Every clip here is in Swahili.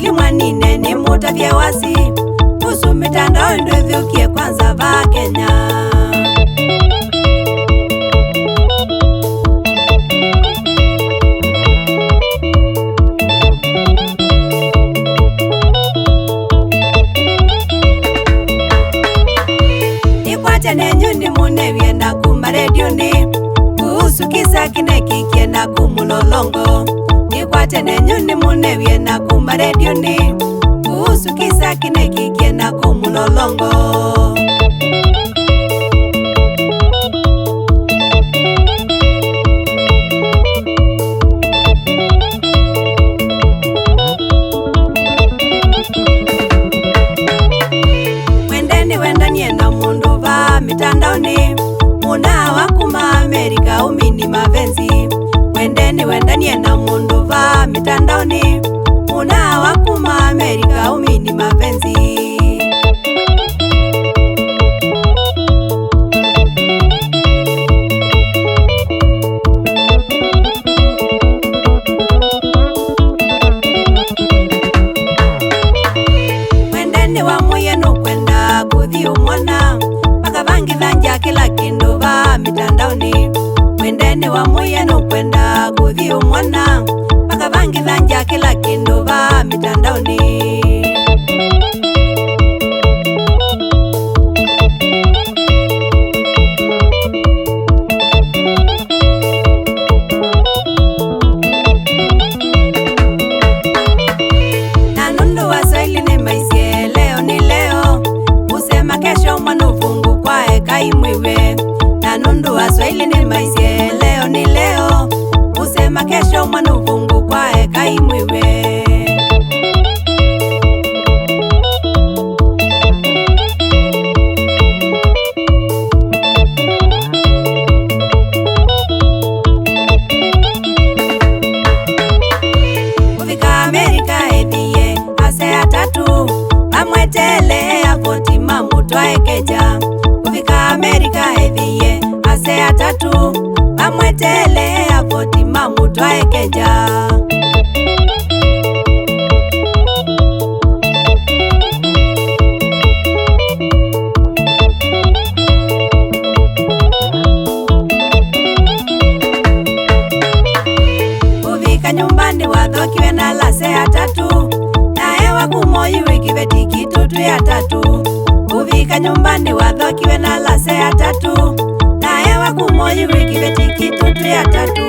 ili mwanine ni mutavye wasi kuhusu mitandao nduthukie kwanza va Kenya. Nikwate nenyuni munewie na kuma redioni kuhusu kisa kineki kiena kumulolongo. Nikwate nenyuni munewie na kuma redioni kuhusu kisa kineki kiena kumulolongo. Mwendeni wendanie na mundu va mitandaoni muna wakuma Amerika umini mavenzi. Mwendeni wendanie na mundu va mitandaoni muna wakuma Amerika umini mavenzi. Mwendeni wa muye nukwenda kuthi umwana mpaka vangi vanja kila kindu va mitandaoni. Mwendeni wa muye nukwenda kuthi umwana mpaka vangi vanja kila kindu va mitandaoni. Na nundu wa Swahili ni maisie leo ni leo usema kesho mwana ufungu kwa eka imwiwe. Na nundu wa Swahili ni maisie leo ni leo usema kesho mwana ufungu kwa eka imwiwe. Kufika Amerika ethie ase atatu amwetele avoti mamutwa ekeja. Kufika Amerika ethie ase atatu amwetele avoti mamutwa ekeja. Kufika nyumbani wathokiwe na lase atatu nae wakumoyiwe kiveti kitutu ya tatu. Kufika nyumbani wathokiwe na lase atatu nae wakumoyiwe kiveti kitutu ya tatu.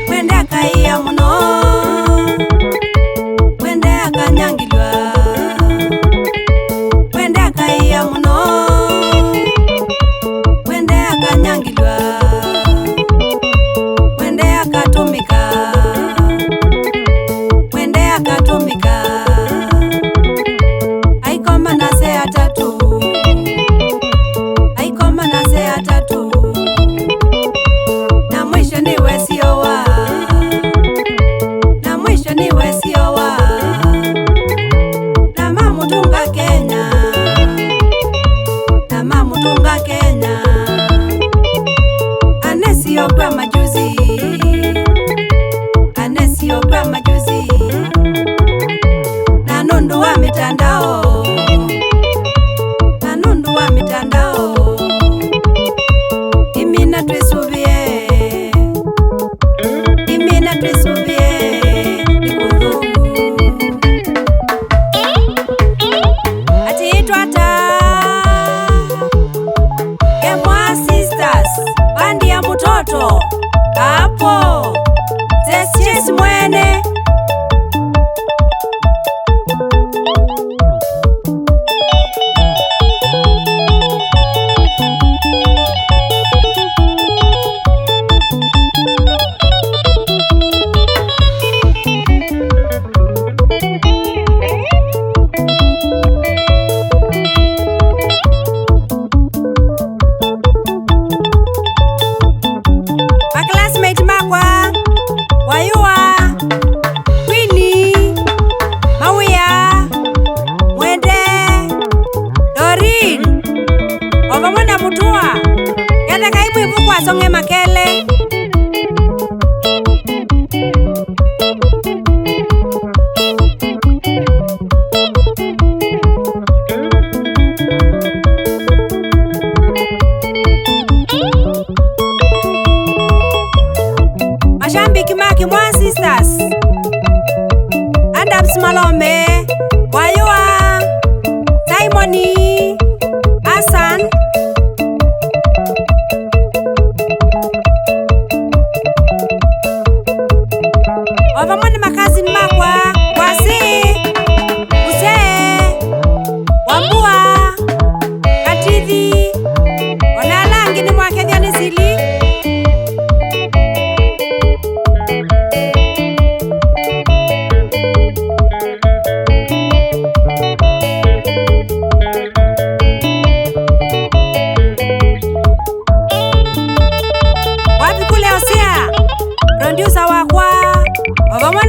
Mwende akaiya muno, mwende akanyangilwa. Mwende akaiya muno, mwende akanyangilwa.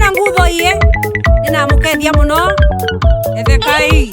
mwana ngutho iye ninamukethia muno ethekai